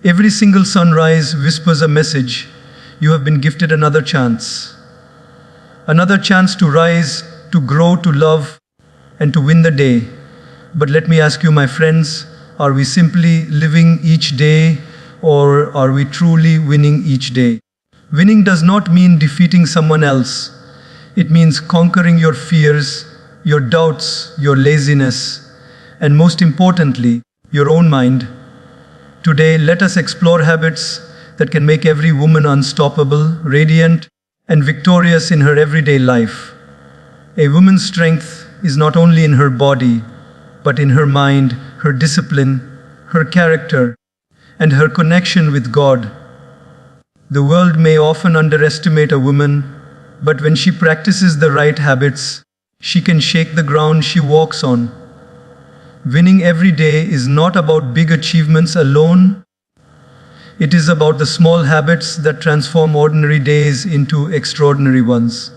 Every single sunrise whispers a message. You have been gifted another chance. Another chance to rise, to grow, to love, and to win the day. But let me ask you, my friends, are we simply living each day, or are we truly winning each day? Winning does not mean defeating someone else. It means conquering your fears, your doubts, your laziness, and most importantly, your own mind. Today, let us explore habits that can make every woman unstoppable, radiant, and victorious in her everyday life. A woman's strength is not only in her body, but in her mind, her discipline, her character, and her connection with God. The world may often underestimate a woman, but when she practices the right habits, she can shake the ground she walks on. Winning every day is not about big achievements alone. It is about the small habits that transform ordinary days into extraordinary ones.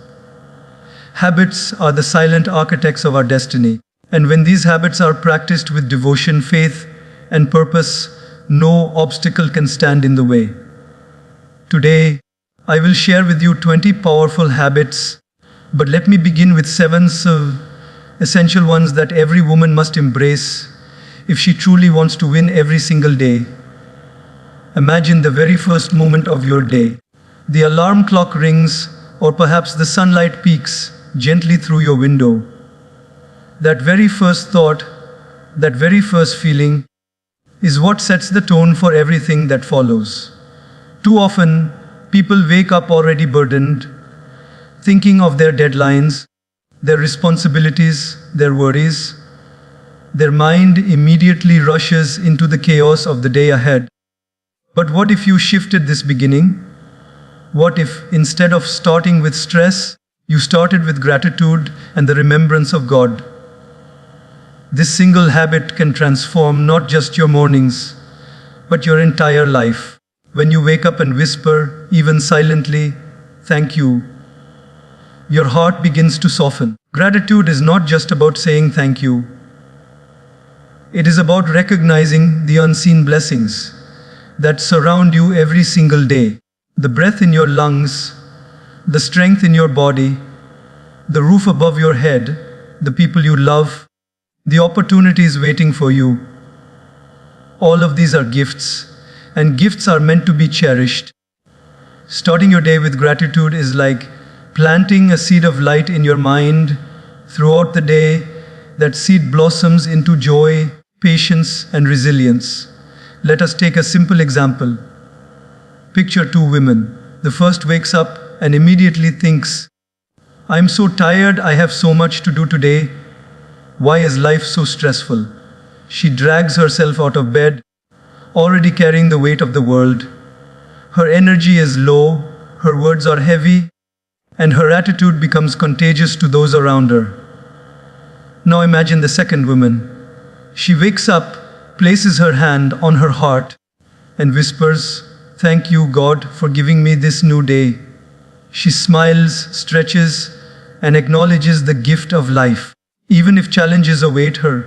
Habits are the silent architects of our destiny, and when these habits are practiced with devotion, faith, and purpose, no obstacle can stand in the way. Today, I will share with you 20 powerful habits, but let me begin with 7 essential ones that every woman must embrace if she truly wants to win every single day. Imagine the very first moment of your day. The alarm clock rings, or perhaps the sunlight peeks gently through your window. That very first thought, that very first feeling, is what sets the tone for everything that follows. Too often, people wake up already burdened, thinking of their deadlines, their responsibilities, their worries. Their mind immediately rushes into the chaos of the day ahead. But what if you shifted this beginning? What if, instead of starting with stress, you started with gratitude and the remembrance of God? This single habit can transform not just your mornings, but your entire life. When you wake up and whisper, even silently, "Thank you," your heart begins to soften. Gratitude is not just about saying thank you. It is about recognizing the unseen blessings that surround you every single day. The breath in your lungs, the strength in your body, the roof above your head, the people you love, the opportunities waiting for you. All of these are gifts, and gifts are meant to be cherished. Starting your day with gratitude is like planting a seed of light in your mind. Throughout the day, that seed blossoms into joy, patience, and resilience. Let us take a simple example. Picture 2 women. The first wakes up and immediately thinks, "I'm so tired, I have so much to do today. Why is life so stressful?" She drags herself out of bed, already carrying the weight of the world. Her energy is low, her words are heavy, and her attitude becomes contagious to those around her. Now imagine the second woman. She wakes up, places her hand on her heart, and whispers, "Thank you, God, for giving me this new day." She smiles, stretches, and acknowledges the gift of life. Even if challenges await her,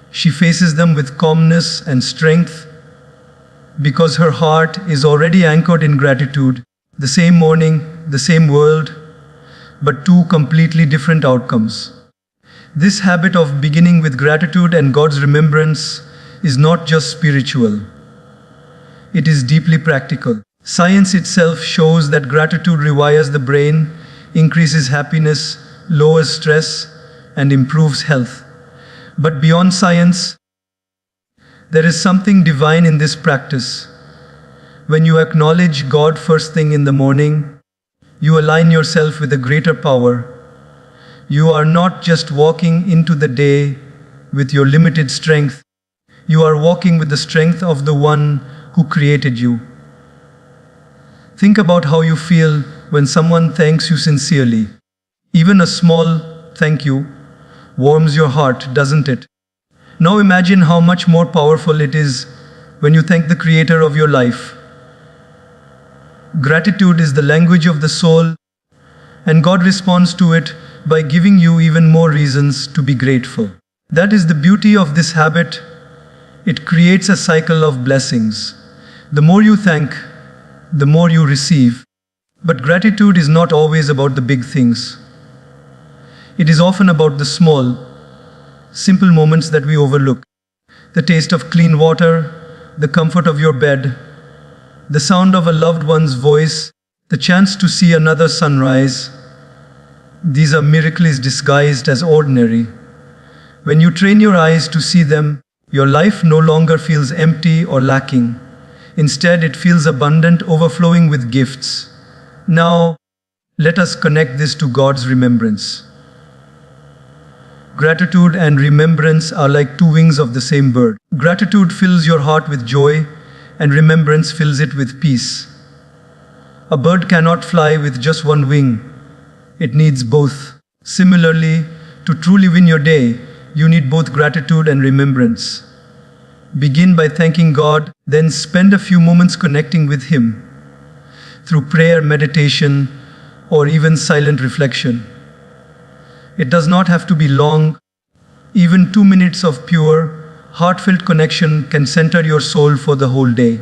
she faces them with calmness and strength because her heart is already anchored in gratitude. The same morning, the same world, but 2 completely different outcomes. This habit of beginning with gratitude and God's remembrance is not just spiritual. It is deeply practical. Science itself shows that gratitude rewires the brain, increases happiness, lowers stress, and improves health. But beyond science, there is something divine in this practice. When you acknowledge God first thing in the morning, you align yourself with a greater power. You are not just walking into the day with your limited strength, you are walking with the strength of the one who created you. Think about how you feel when someone thanks you sincerely. Even a small thank you warms your heart, doesn't it? Now imagine how much more powerful it is when you thank the creator of your life. Gratitude is the language of the soul, and God responds to it by giving you even more reasons to be grateful. That is the beauty of this habit. It creates a cycle of blessings. The more you thank, the more you receive. But gratitude is not always about the big things. It is often about the small, simple moments that we overlook. The taste of clean water, the comfort of your bed, the sound of a loved one's voice, the chance to see another sunrise. These are miracles disguised as ordinary. When you train your eyes to see them, your life no longer feels empty or lacking. Instead, it feels abundant, overflowing with gifts. Now, let us connect this to God's remembrance. Gratitude and remembrance are like two wings of the same bird. Gratitude fills your heart with joy, and remembrance fills it with peace. A bird cannot fly with just one wing. It needs both. Similarly, to truly win your day, you need both gratitude and remembrance. Begin by thanking God, then spend a few moments connecting with Him through prayer, meditation, or even silent reflection. It does not have to be long. Even 2 minutes of pure, heartfelt connection can center your soul for the whole day.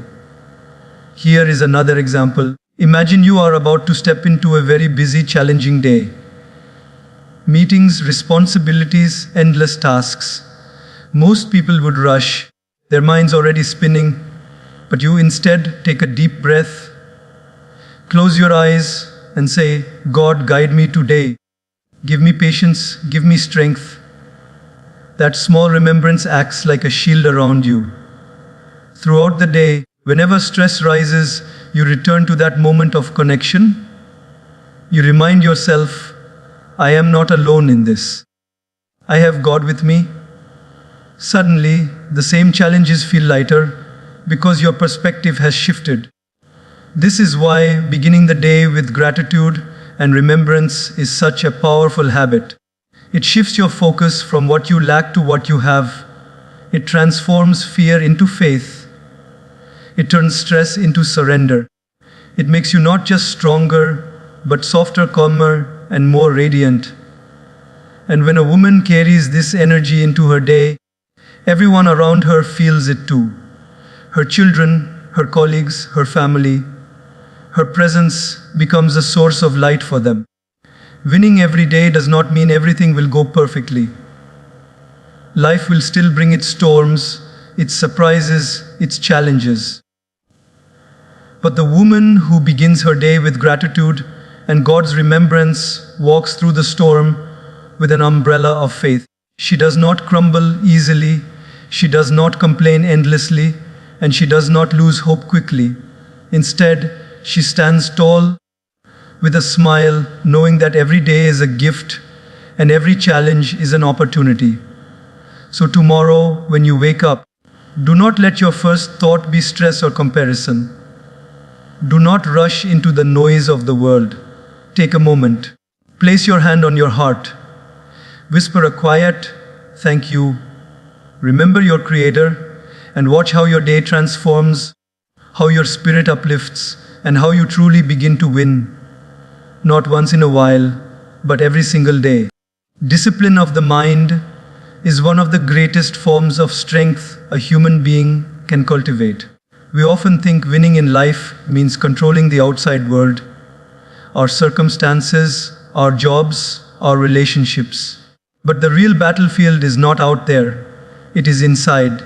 Here is another example. Imagine you are about to step into a very busy, challenging day. Meetings, responsibilities, endless tasks. Most people would rush, their minds already spinning, but you instead take a deep breath, close your eyes, and say, God, guide me today. Give me patience, give me strength. That small remembrance acts like a shield around you. Throughout the day, whenever stress rises, you return to that moment of connection. You remind yourself, I am not alone in this. I have God with me. Suddenly, the same challenges feel lighter because your perspective has shifted. This is why beginning the day with gratitude and remembrance is such a powerful habit. It shifts your focus from what you lack to what you have. It transforms fear into faith. It turns stress into surrender. It makes you not just stronger, but softer, calmer, and more radiant. And when a woman carries this energy into her day, everyone around her feels it too. Her children, her colleagues, her family. Her presence becomes a source of light for them. Winning every day does not mean everything will go perfectly. Life will still bring its storms, its surprises, its challenges. But the woman who begins her day with gratitude and God's remembrance walks through the storm with an umbrella of faith. She does not crumble easily, she does not complain endlessly, and she does not lose hope quickly. Instead, she stands tall with a smile, knowing that every day is a gift and every challenge is an opportunity. So tomorrow, when you wake up, do not let your first thought be stress or comparison. Do not rush into the noise of the world. Take a moment. Place your hand on your heart. Whisper a quiet, thank you. Remember your Creator and watch how your day transforms, how your spirit uplifts, and how you truly begin to win. Not once in a while, but every single day. Discipline of the mind is one of the greatest forms of strength a human being can cultivate. We often think winning in life means controlling the outside world, our circumstances, our jobs, our relationships. But the real battlefield is not out there, it is inside.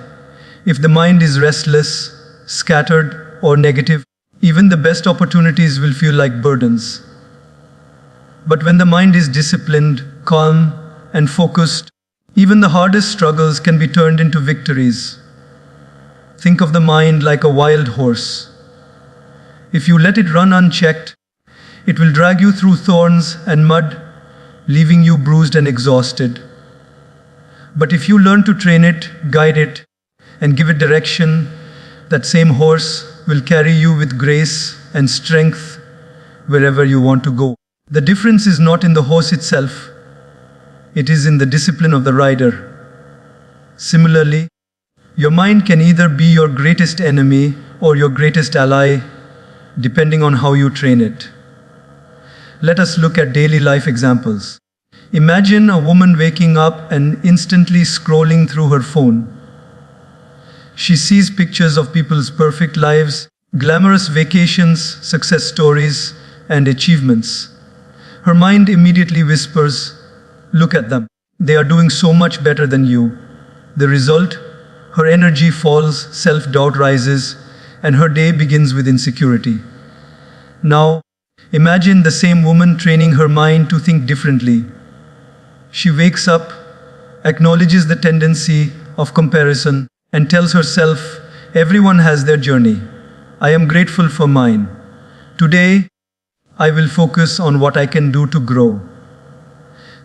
If the mind is restless, scattered, or negative, even the best opportunities will feel like burdens. But when the mind is disciplined, calm, and focused, even the hardest struggles can be turned into victories. Think of the mind like a wild horse. If you let it run unchecked, it will drag you through thorns and mud, leaving you bruised and exhausted. But if you learn to train it, guide it, and give it direction, that same horse will carry you with grace and strength wherever you want to go. The difference is not in the horse itself, it is in the discipline of the rider. Similarly, your mind can either be your greatest enemy or your greatest ally, depending on how you train it. Let us look at daily life examples. Imagine a woman waking up and instantly scrolling through her phone. She sees pictures of people's perfect lives, glamorous vacations, success stories, and achievements. Her mind immediately whispers, "Look at them. They are doing so much better than you." The result? Her energy falls, self-doubt rises, and her day begins with insecurity. Now, imagine the same woman training her mind to think differently. She wakes up, acknowledges the tendency of comparison, and tells herself, "Everyone has their journey. I am grateful for mine. Today, I will focus on what I can do to grow."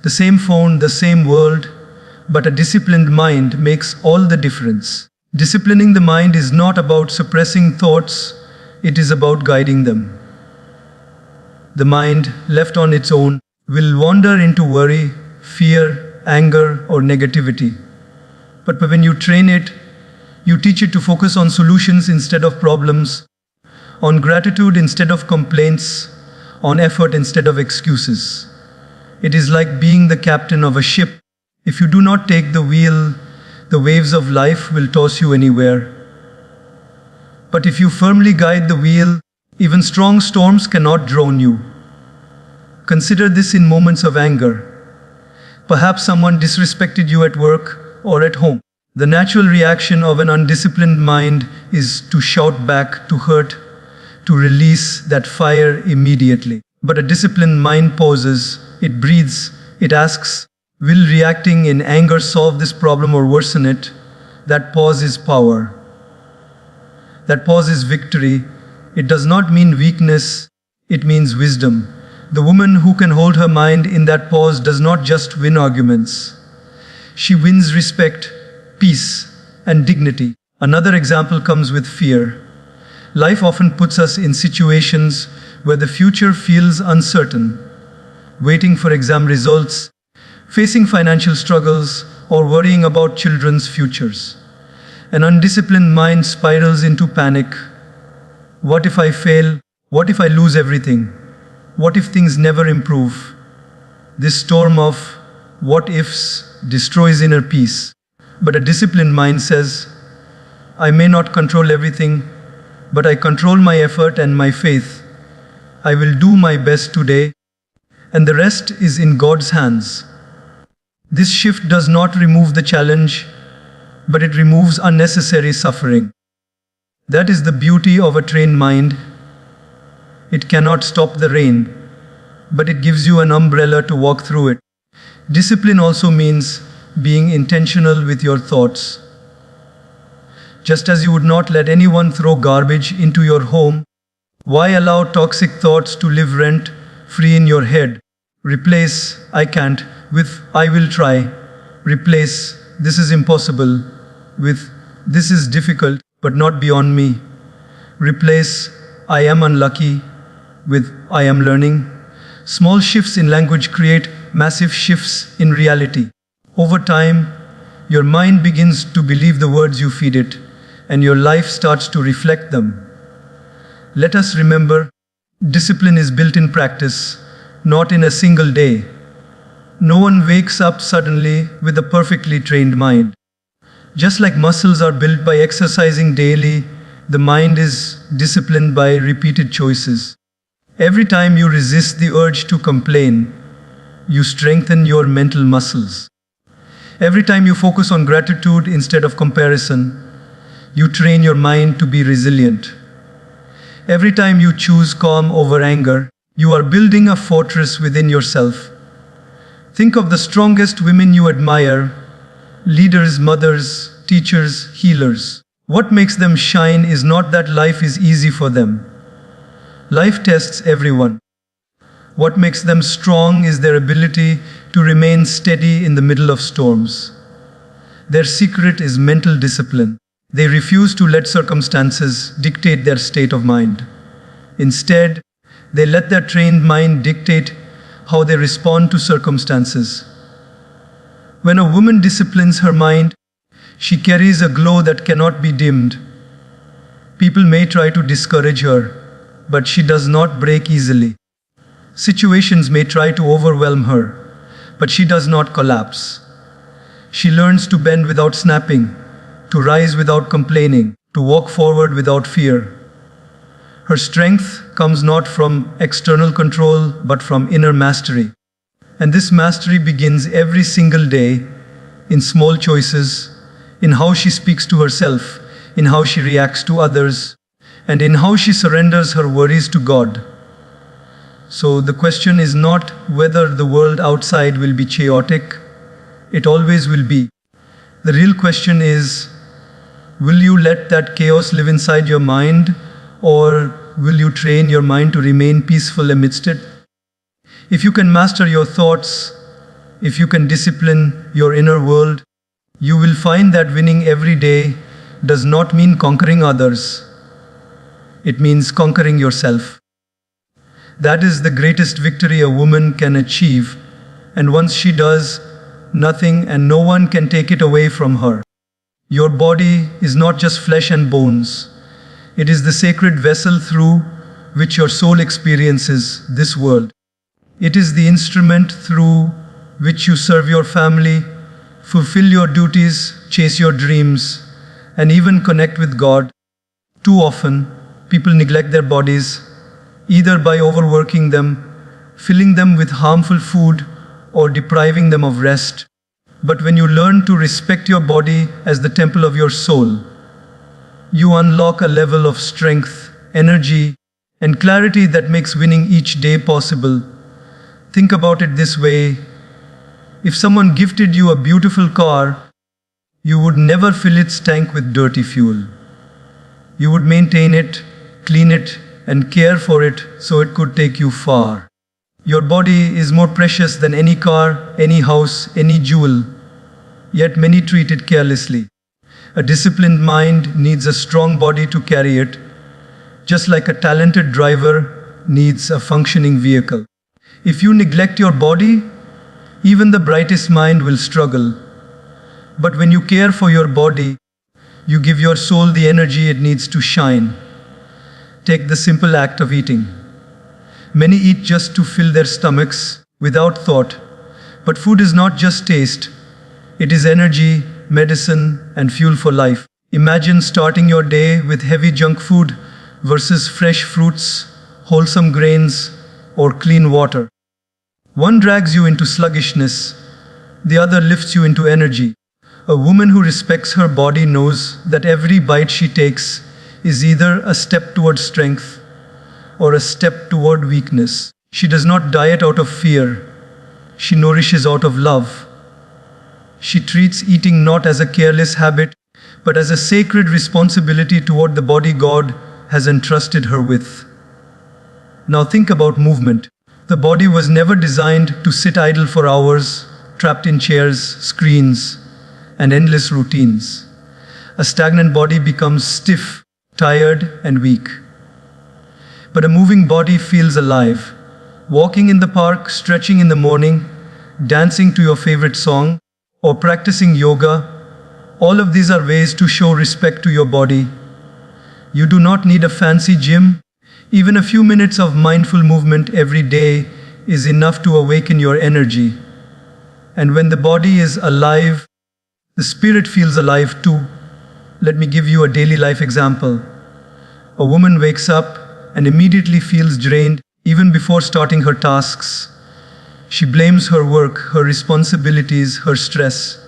The same phone, the same world, but a disciplined mind makes all the difference. Disciplining the mind is not about suppressing thoughts, it is about guiding them. The mind, left on its own, will wander into worry, fear, anger, or negativity. But when you train it, you teach it to focus on solutions instead of problems, on gratitude instead of complaints, on effort instead of excuses. It is like being the captain of a ship. If you do not take the wheel, the waves of life will toss you anywhere. But if you firmly guide the wheel, even strong storms cannot drown you. Consider this in moments of anger. Perhaps someone disrespected you at work or at home. The natural reaction of an undisciplined mind is to shout back, to hurt, to release that fire immediately. But a disciplined mind pauses, it breathes, it asks, will reacting in anger solve this problem or worsen it? That pause is power. That pause is victory. It does not mean weakness, it means wisdom. The woman who can hold her mind in that pause does not just win arguments. She wins respect, peace, and dignity. Another example comes with fear. Life often puts us in situations where the future feels uncertain. Waiting for exam results, facing financial struggles, or worrying about children's futures. An undisciplined mind spirals into panic. What if I fail? What if I lose everything? What if things never improve? This storm of what ifs destroys inner peace. But a disciplined mind says, I may not control everything, but I control my effort and my faith. I will do my best today, and the rest is in God's hands. This shift does not remove the challenge, but it removes unnecessary suffering. That is the beauty of a trained mind. It cannot stop the rain, but it gives you an umbrella to walk through it. Discipline also means being intentional with your thoughts. Just as you would not let anyone throw garbage into your home, why allow toxic thoughts to live rent-free in your head? Replace "I can't" with "I will try." Replace "this is impossible" with "this is difficult but not beyond me." Replace "I am unlucky" with "I am learning." Small shifts in language create massive shifts in reality. Over time, your mind begins to believe the words you feed it, and your life starts to reflect them. Let us remember, discipline is built in practice, not in a single day. No one wakes up suddenly with a perfectly trained mind. Just like muscles are built by exercising daily, the mind is disciplined by repeated choices. Every time you resist the urge to complain, you strengthen your mental muscles. Every time you focus on gratitude instead of comparison, you train your mind to be resilient. Every time you choose calm over anger, you are building a fortress within yourself. Think of the strongest women you admire: leaders, mothers, teachers, healers. What makes them shine is not that life is easy for them. Life tests everyone. What makes them strong is their ability to remain steady in the middle of storms. Their secret is mental discipline. They refuse to let circumstances dictate their state of mind. Instead, they let their trained mind dictate how they respond to circumstances. When a woman disciplines her mind, she carries a glow that cannot be dimmed. People may try to discourage her, but she does not break easily. Situations may try to overwhelm her, but she does not collapse. She learns to bend without snapping, to rise without complaining, to walk forward without fear. Her strength comes not from external control, but from inner mastery. And this mastery begins every single day in small choices, in how she speaks to herself, in how she reacts to others, and in how she surrenders her worries to God. So the question is not whether the world outside will be chaotic. It always will be. The real question is, will you let that chaos live inside your mind, or will you train your mind to remain peaceful amidst it? If you can master your thoughts, if you can discipline your inner world, you will find that winning every day does not mean conquering others. It means conquering yourself. That is the greatest victory a woman can achieve, and once she does, nothing and no one can take it away from her. Your body is not just flesh and bones. It is the sacred vessel through which your soul experiences this world. It is the instrument through which you serve your family, fulfill your duties, chase your dreams, and even connect with God. Too often, people neglect their bodies, either by overworking them, filling them with harmful food, or depriving them of rest. But when you learn to respect your body as the temple of your soul, you unlock a level of strength, energy, and clarity that makes winning each day possible. Think about it this way. If someone gifted you a beautiful car, you would never fill its tank with dirty fuel. You would maintain it, clean it, and care for it so it could take you far. Your body is more precious than any car, any house, any jewel, yet many treat it carelessly. A disciplined mind needs a strong body to carry it, just like a talented driver needs a functioning vehicle. If you neglect your body, even the brightest mind will struggle. But when you care for your body, you give your soul the energy it needs to shine. Take the simple act of eating. Many eat just to fill their stomachs without thought. But food is not just taste. It is energy, medicine, and fuel for life. Imagine starting your day with heavy junk food versus fresh fruits, wholesome grains, or clean water. One drags you into sluggishness, the other lifts you into energy. A woman who respects her body knows that every bite she takes is either a step toward strength or a step toward weakness. She does not diet out of fear. She nourishes out of love. She treats eating not as a careless habit, but as a sacred responsibility toward the body God has entrusted her with. Now think about movement. The body was never designed to sit idle for hours, trapped in chairs, screens, and endless routines. A stagnant body becomes stiff, tired, and weak. But a moving body feels alive. Walking in the park, stretching in the morning, dancing to your favorite song, or practicing yoga, all of these are ways to show respect to your body. You do not need a fancy gym. Even a few minutes of mindful movement every day is enough to awaken your energy. And when the body is alive, the spirit feels alive too. Let me give you a daily life example. A woman wakes up and immediately feels drained even before starting her tasks. She blames her work, her responsibilities, her stress.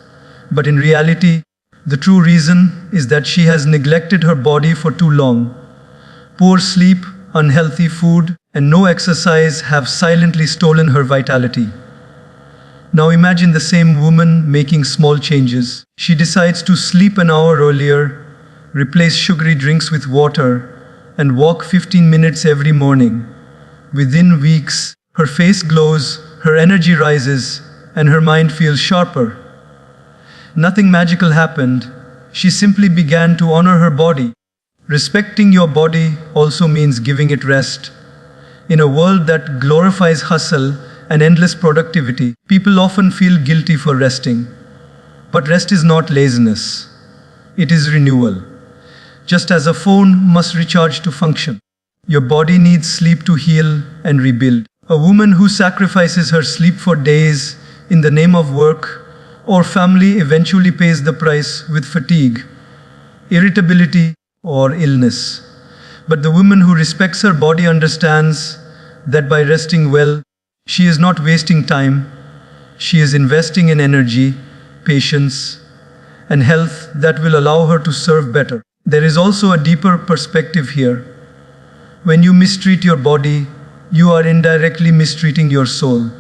But in reality, the true reason is that she has neglected her body for too long. Poor sleep, unhealthy food, and no exercise have silently stolen her vitality. Now imagine the same woman making small changes. She decides to sleep an hour earlier, replace sugary drinks with water, and walk 15 minutes every morning. Within weeks, her face glows, her energy rises, and her mind feels sharper. Nothing magical happened. She simply began to honor her body. Respecting your body also means giving it rest. In a world that glorifies hustle and endless productivity, people often feel guilty for resting. But rest is not laziness. It is renewal. Just as a phone must recharge to function, your body needs sleep to heal and rebuild. A woman who sacrifices her sleep for days in the name of work or family eventually pays the price with fatigue, irritability, or illness. But the woman who respects her body understands that by resting well, she is not wasting time, she is investing in energy, patience, and health that will allow her to serve better. There is also a deeper perspective here. When you mistreat your body, you are indirectly mistreating your soul.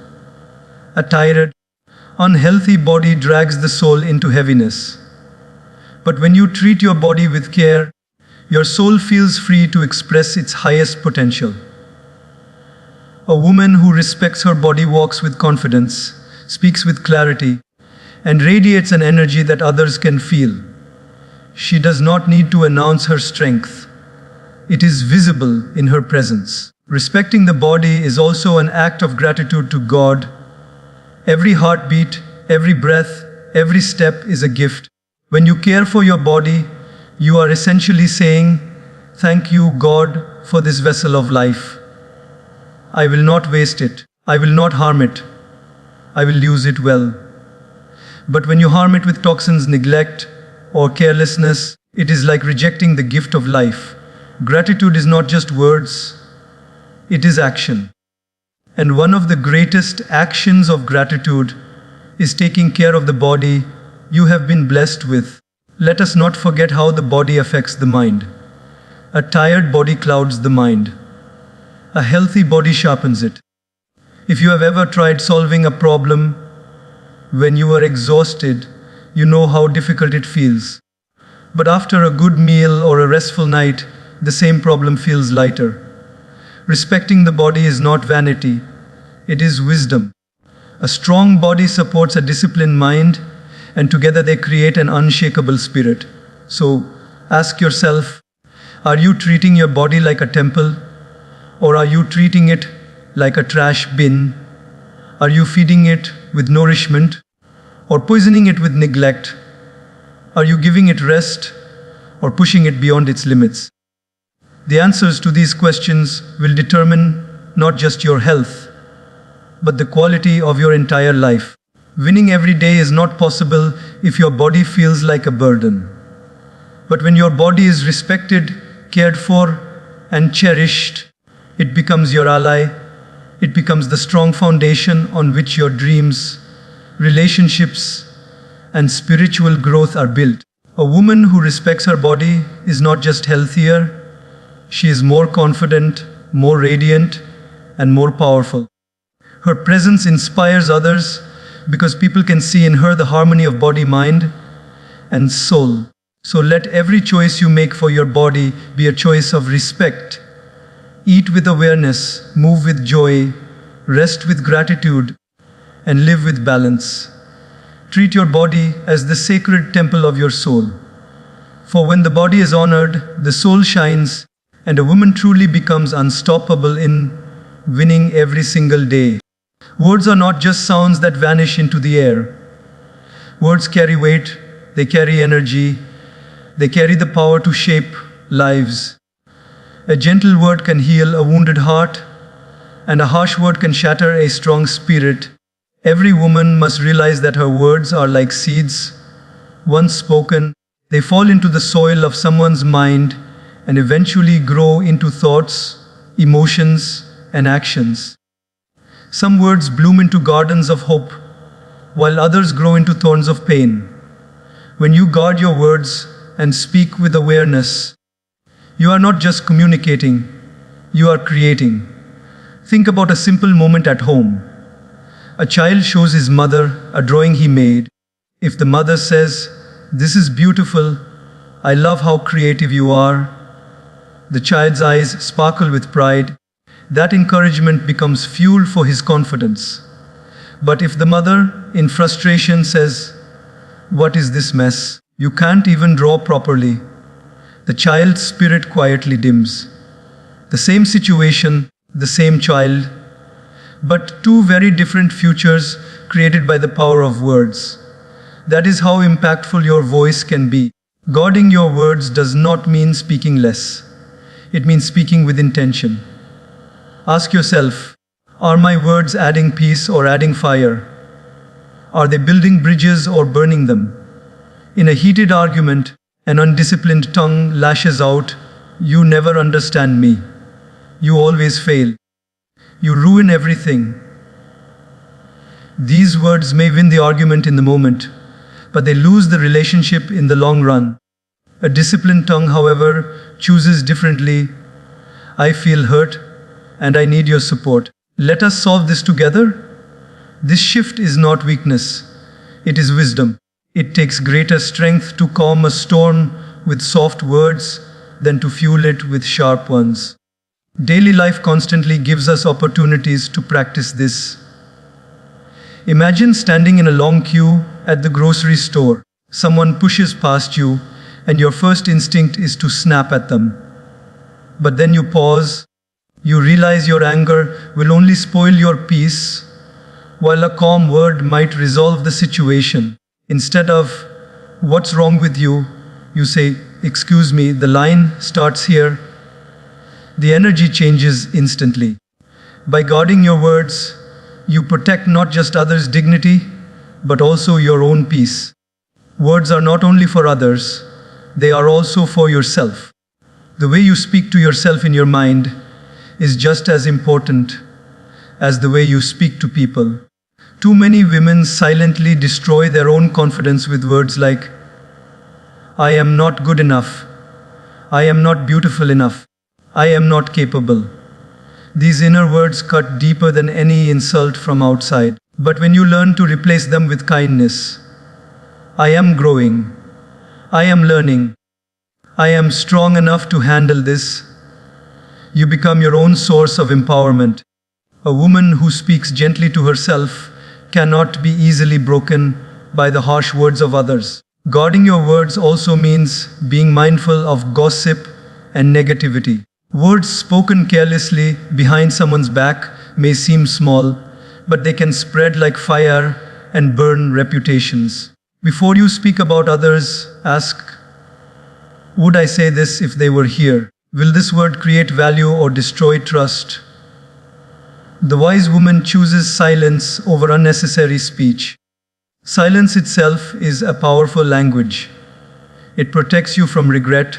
A tired, unhealthy body drags the soul into heaviness. But when you treat your body with care, your soul feels free to express its highest potential. A woman who respects her body walks with confidence, speaks with clarity, and radiates an energy that others can feel. She does not need to announce her strength. It is visible in her presence. Respecting the body is also an act of gratitude to God. Every heartbeat, every breath, every step is a gift. When you care for your body, you are essentially saying, "Thank you, God, for this vessel of life. I will not waste it. I will not harm it. I will use it well." But when you harm it with toxins, neglect, or carelessness, it is like rejecting the gift of life. Gratitude is not just words, it is action. And one of the greatest actions of gratitude is taking care of the body you have been blessed with. Let us not forget how the body affects the mind. A tired body clouds the mind. A healthy body sharpens it. If you have ever tried solving a problem when you are exhausted, you know how difficult it feels. But after a good meal or a restful night, the same problem feels lighter. Respecting the body is not vanity, it is wisdom. A strong body supports a disciplined mind, and together they create an unshakable spirit. So, ask yourself, are you treating your body like a temple? Or are you treating it like a trash bin? Are you feeding it with nourishment or poisoning it with neglect? Are you giving it rest or pushing it beyond its limits? The answers to these questions will determine not just your health, but the quality of your entire life. Winning every day is not possible if your body feels like a burden. But when your body is respected, cared for, and cherished, it becomes your ally. It becomes the strong foundation on which your dreams, relationships, and spiritual growth are built. A woman who respects her body is not just healthier, she is more confident, more radiant, and more powerful. Her presence inspires others because people can see in her the harmony of body, mind, and soul. So let every choice you make for your body be a choice of respect. Eat with awareness, move with joy, rest with gratitude, and live with balance. Treat your body as the sacred temple of your soul. For when the body is honored, the soul shines, and a woman truly becomes unstoppable in winning every single day. Words are not just sounds that vanish into the air. Words carry weight, they carry energy, they carry the power to shape lives. A gentle word can heal a wounded heart, and a harsh word can shatter a strong spirit. Every woman must realize that her words are like seeds. Once spoken, they fall into the soil of someone's mind and eventually grow into thoughts, emotions, and actions. Some words bloom into gardens of hope, while others grow into thorns of pain. When you guard your words and speak with awareness, you are not just communicating, you are creating. Think about a simple moment at home. A child shows his mother a drawing he made. If the mother says, "This is beautiful, I love how creative you are," the child's eyes sparkle with pride. That encouragement becomes fuel for his confidence. But if the mother, in frustration, says, "What is this mess? You can't even draw properly," the child's spirit quietly dims. The same situation, the same child, but two very different futures created by the power of words. That is how impactful your voice can be. Guarding your words does not mean speaking less. It means speaking with intention. Ask yourself, are my words adding peace or adding fire? Are they building bridges or burning them? In a heated argument, an undisciplined tongue lashes out, You never understand me. You always fail. You ruin everything. These words may win the argument in the moment, but they lose the relationship in the long run. A disciplined tongue, however, chooses differently. I feel hurt, and I need your support. Let us solve this together. This shift is not weakness, it is wisdom. It takes greater strength to calm a storm with soft words than to fuel it with sharp ones. Daily life constantly gives us opportunities to practice this. Imagine standing in a long queue at the grocery store. Someone pushes past you, and your first instinct is to snap at them. But then you pause. You realize your anger will only spoil your peace, while a calm word might resolve the situation. Instead of, "What's wrong with you?" you say, "Excuse me, the line starts here." The energy changes instantly. By guarding your words, you protect not just others' dignity, but also your own peace. Words are not only for others, they are also for yourself. The way you speak to yourself in your mind is just as important as the way you speak to people. Too many women silently destroy their own confidence with words like, "I am not good enough. I am not beautiful enough. I am not capable." These inner words cut deeper than any insult from outside. But when you learn to replace them with kindness, "I am growing. I am learning. I am strong enough to handle this," you become your own source of empowerment. A woman who speaks gently to herself cannot be easily broken by the harsh words of others. Guarding your words also means being mindful of gossip and negativity. Words spoken carelessly behind someone's back may seem small, but they can spread like fire and burn reputations. Before you speak about others, ask, "Would I say this if they were here? Will this word create value or destroy trust?" The wise woman chooses silence over unnecessary speech. Silence itself is a powerful language. It protects you from regret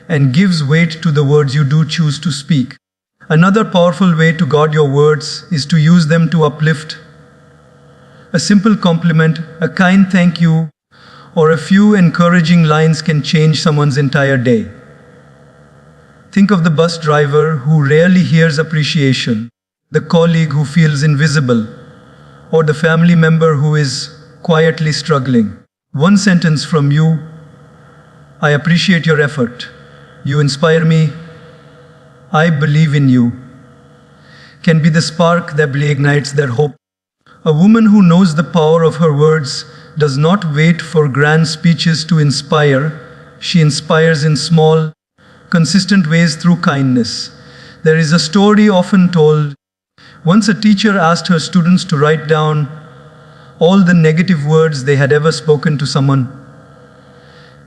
and gives weight to the words you do choose to speak. Another powerful way to guard your words is to use them to uplift. A simple compliment, a kind thank you, or a few encouraging lines can change someone's entire day. Think of the bus driver who rarely hears appreciation, the colleague who feels invisible, or the family member who is quietly struggling. One sentence from you, "I appreciate your effort. You inspire me. I believe in you," can be the spark that reignites their hope. A woman who knows the power of her words does not wait for grand speeches to inspire. She inspires in small, consistent ways through kindness. There is a story often told. Once a teacher asked her students to write down all the negative words they had ever spoken to someone.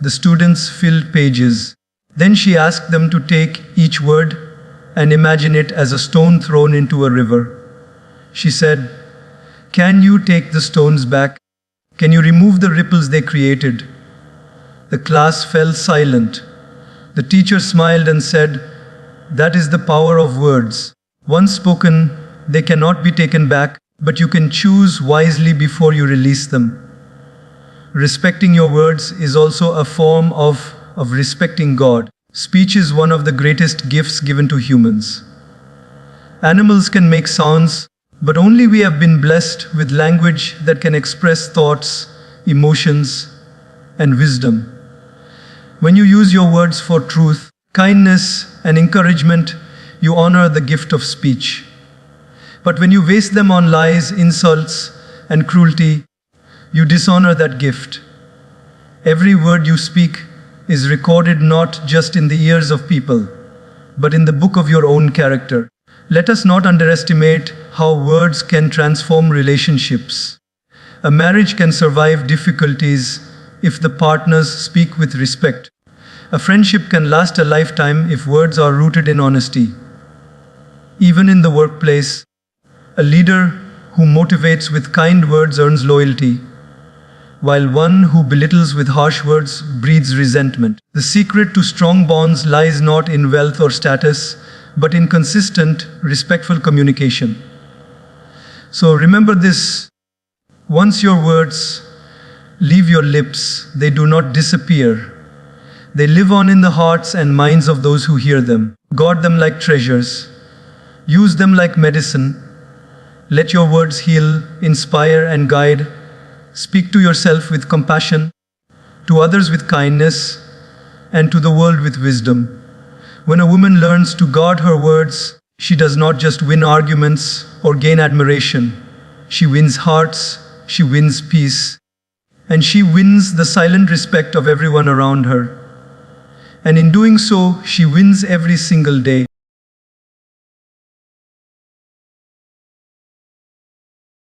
The students filled pages. Then she asked them to take each word and imagine it as a stone thrown into a river. She said, "Can you take the stones back? Can you remove the ripples they created?" The class fell silent. The teacher smiled and said, "That is the power of words. Once spoken, they cannot be taken back, but you can choose wisely before you release them." Respecting your words is also a form of respecting God. Speech is one of the greatest gifts given to humans. Animals can make sounds, but only we have been blessed with language that can express thoughts, emotions, and wisdom. When you use your words for truth, kindness, and encouragement, you honor the gift of speech. But when you waste them on lies, insults, and cruelty, you dishonor that gift. Every word you speak is recorded not just in the ears of people, but in the book of your own character. Let us not underestimate how words can transform relationships. A marriage can survive difficulties if the partners speak with respect. A friendship can last a lifetime if words are rooted in honesty. Even in the workplace, a leader who motivates with kind words earns loyalty. while one who belittles with harsh words breathes resentment. The secret to strong bonds lies not in wealth or status, but in consistent, respectful communication. So remember this: once your words leave your lips, they do not disappear. They live on in the hearts and minds of those who hear them. Guard them like treasures. Use them like medicine. Let your words heal, inspire, and guide. Speak to yourself with compassion, to others with kindness, and to the world with wisdom. When a woman learns to guard her words, she does not just win arguments or gain admiration. She wins hearts, she wins peace, and she wins the silent respect of everyone around her. And in doing so, she wins every single day.